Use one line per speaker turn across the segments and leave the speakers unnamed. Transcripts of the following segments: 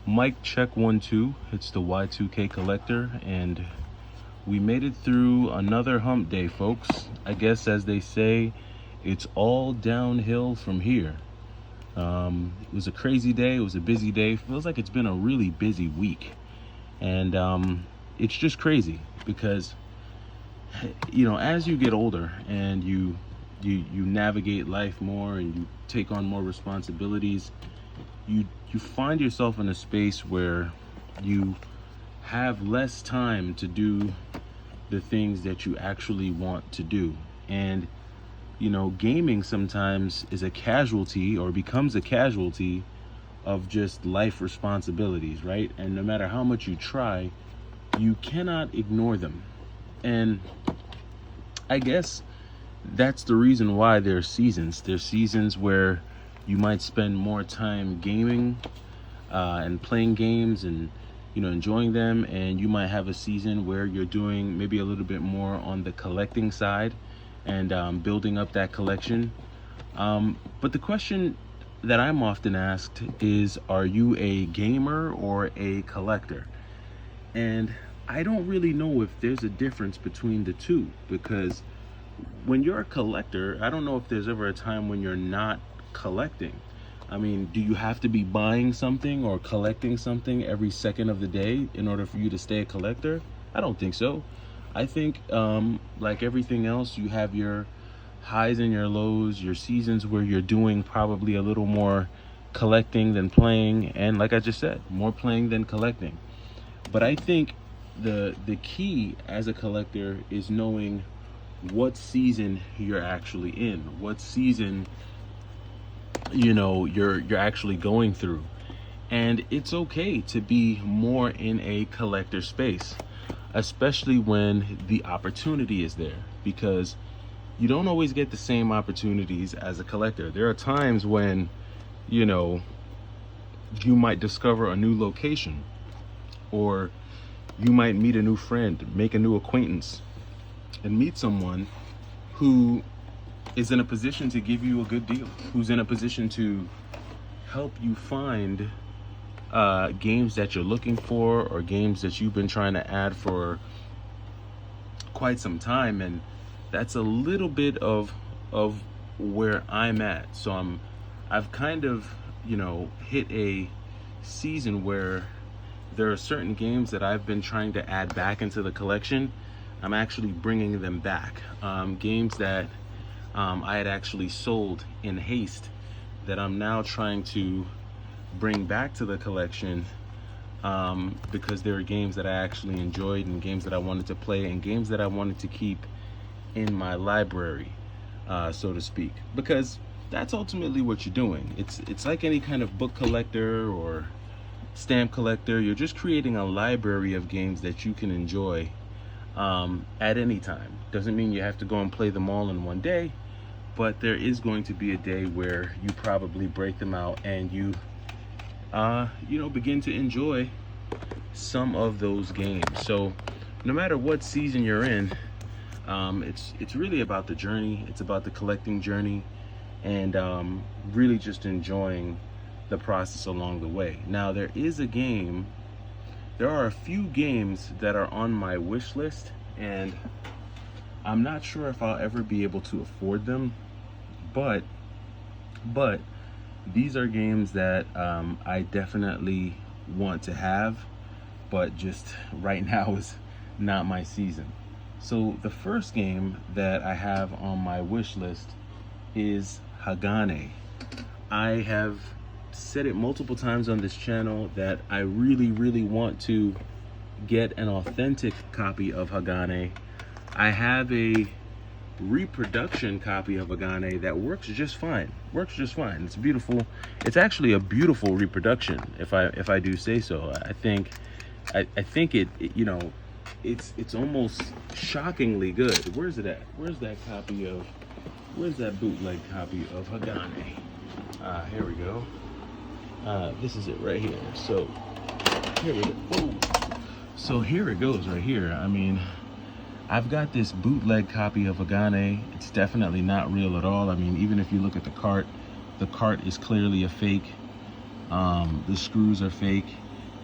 Mic check 1 2. It's the Y2K collector, and we made it through another hump day, folks. I guess, as they say, it's all downhill from here. It was a crazy day. It was a busy day. Feels like it's been a really busy week, and it's just crazy because as you get older and you navigate life more and you take on more responsibilities, you find yourself in a space where you have less time to do the things that you actually want to do. And gaming sometimes is a casualty, or becomes a casualty, of just life responsibilities, right? And no matter how much you try, you cannot ignore them. And I guess that's the reason why there's seasons. There's seasons where you might spend more time gaming and playing games and enjoying them, and you might have a season where you're doing maybe a little bit more on the collecting side and building up that collection. But the question that I'm often asked is, are you a gamer or a collector? And I don't really know if there's a difference between the two, because when you're a collector, I don't know if there's ever a time when you're not collecting. I mean, do you have to be buying something or collecting something every second of the day in order for you to stay a collector? I don't think so. I think, like everything else, you have your highs and your lows, your seasons where you're doing probably a little more collecting than playing, and like I just said, more playing than collecting. But I think the key as a collector is knowing what season you're actually in, what season you're actually going through. And it's okay to be more in a collector space, especially when the opportunity is there, because you don't always get the same opportunities as a collector. There are times when you might discover a new location, or you might meet a new friend, make a new acquaintance, and meet someone who is in a position to give you a good deal, who's in a position to help you find games that you're looking for, or games that you've been trying to add for quite some time. And that's a little bit of where I'm at. So I've kind of hit a season where there are certain games that I've been trying to add back into the collection. I'm actually bringing them back. Games that I had actually sold in haste, that I'm now trying to bring back to the collection, because there are games that I actually enjoyed, and games that I wanted to play, and games that I wanted to keep in my library, so to speak. Because that's ultimately what you're doing. It's like any kind of book collector or stamp collector. You're just creating a library of games that you can enjoy at any time. Doesn't mean you have to go and play them all in one day, but there is going to be a day where you probably break them out and you begin to enjoy some of those games. So no matter what season you're in, it's really about the journey. It's about the collecting journey, and really just enjoying the process along the way. Now, there are a few games that are on my wish list, and I'm not sure if I'll ever be able to afford them, but these are games that I definitely want to have, but just right now is not my season. So the first game that I have on my wish list is Hagane. I have said it multiple times on this channel that I really, really want to get an authentic copy of Hagane. I have a reproduction copy of Hagane that works just fine. It's beautiful. It's actually a beautiful reproduction, if I do say so. I think it it's almost shockingly good. Where's it at? Where's that bootleg copy of Hagane? Here we go. This is it right here. So here we go. Whoa. So here it goes right here. I mean, I've got this bootleg copy of Hagane. It's definitely not real at all. I mean, even if you look at the cart is clearly a fake. The screws are fake.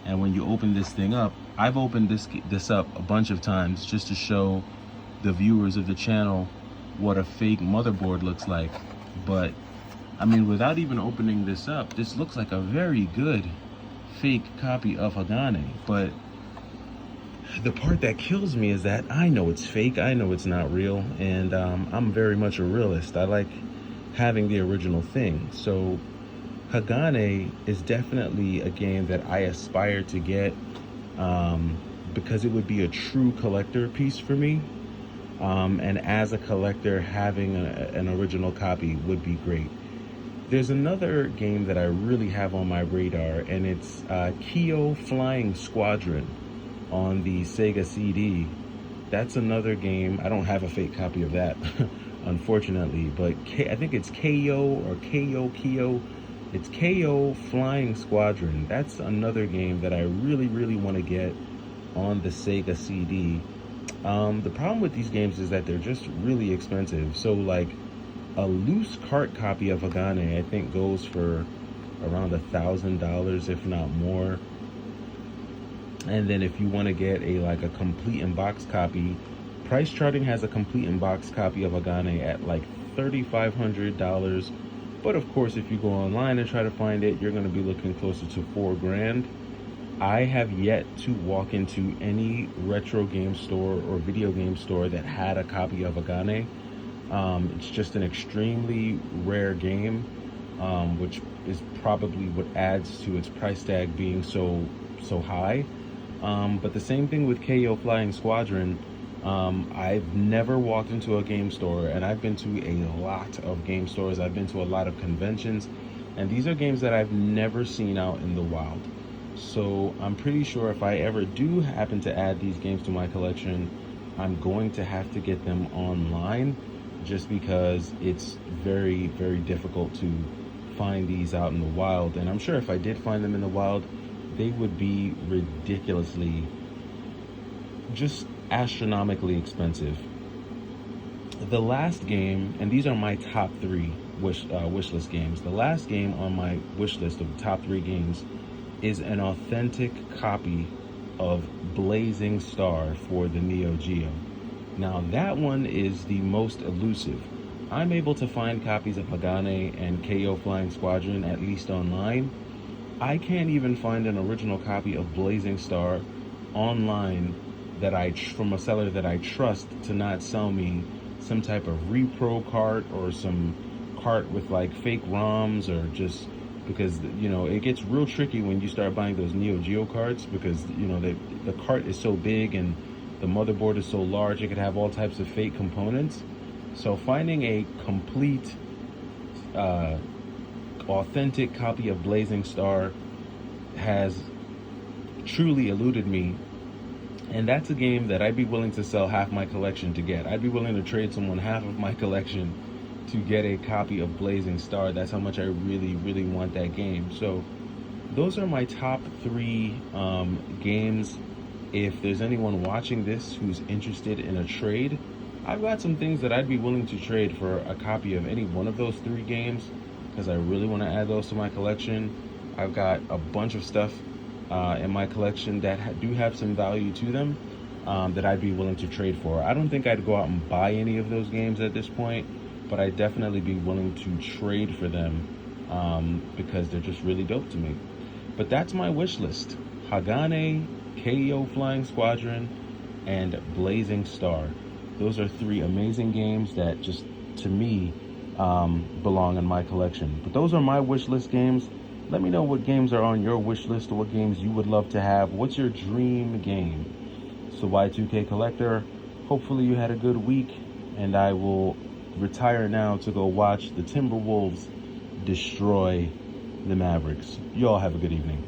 And when you open this thing up, I've opened this up a bunch of times just to show the viewers of the channel what a fake motherboard looks like. But I mean, without even opening this up, this looks like a very good fake copy of Hagane. But the part that kills me is that I know it's fake, I know it's not real, and I'm very much a realist. I like having the original thing. So Hagane is definitely a game that I aspire to get, because it would be a true collector piece for me. And as a collector, having an original copy would be great. There's another game that I really have on my radar, and it's Kyo Flying Squadron on the Sega CD. That's another game. I don't have a fake copy of that, unfortunately, but I think it's KO or Kyo. It's KO Flying Squadron. That's another game that I really want to get on the Sega CD. The problem with these games is that they're just really expensive. So like a loose cart copy of Hagane, I think goes for around $1,000, if not more. And then if you want to get a complete in-box copy, Price Charting has a complete in-box copy of Hagane at like $3,500. But of course, if you go online and try to find it, you're going to be looking closer to $4,000. I have yet to walk into any retro game store or video game store that had a copy of Hagane. It's just an extremely rare game, which is probably what adds to its price tag being so high. But the same thing with KO Flying Squadron. I've never walked into a game store, and I've been to a lot of game stores. I've been to a lot of conventions, and these are games that I've never seen out in the wild. So I'm pretty sure if I ever do happen to add these games to my collection, I'm going to have to get them online, just because it's very difficult to find these out in the wild. And I'm sure if I did find them in the wild, they would be ridiculously, just astronomically expensive. The last game, and these are my top 3 wish list games. The last game on my wish list of the top 3 games is an authentic copy of Blazing Star for the Neo Geo. Now that one is the most elusive. I'm able to find copies of Hagane and KO Flying Squadron, at least online. I can't even find an original copy of Blazing Star online from a seller that I trust to not sell me some type of repro cart or some cart with like fake ROMs, or just because, you know, it gets real tricky when you start buying those Neo Geo carts, because, you know, the cart is so big and the motherboard is so large, it could have all types of fake components. So finding a complete authentic copy of Blazing Star has truly eluded me, and that's a game that I'd be willing to sell half my collection to get. I'd be willing to trade someone half of my collection to get a copy of Blazing Star. That's how much I really want that game. So those are my top 3 games. If there's anyone watching this who's interested in a trade, I've got some things that I'd be willing to trade for a copy of any one of those 3 games, because I really want to add those to my collection. I've got a bunch of stuff in my collection that do have some value to them, that I'd be willing to trade for. I don't think I'd go out and buy any of those games at this point, but I'd definitely be willing to trade for them, because they're just really dope to me. But that's my wish list: Hagane, KO Flying Squadron, and Blazing Star. Those are 3 amazing games that just, to me, belong in my collection. But those are my wish list games. Let me know what games are on your wish list, or what games you would love to have. What's your dream game? So Y2K Collector, hopefully you had a good week, and I will retire now to go watch the Timberwolves destroy the Mavericks. You all have a good evening.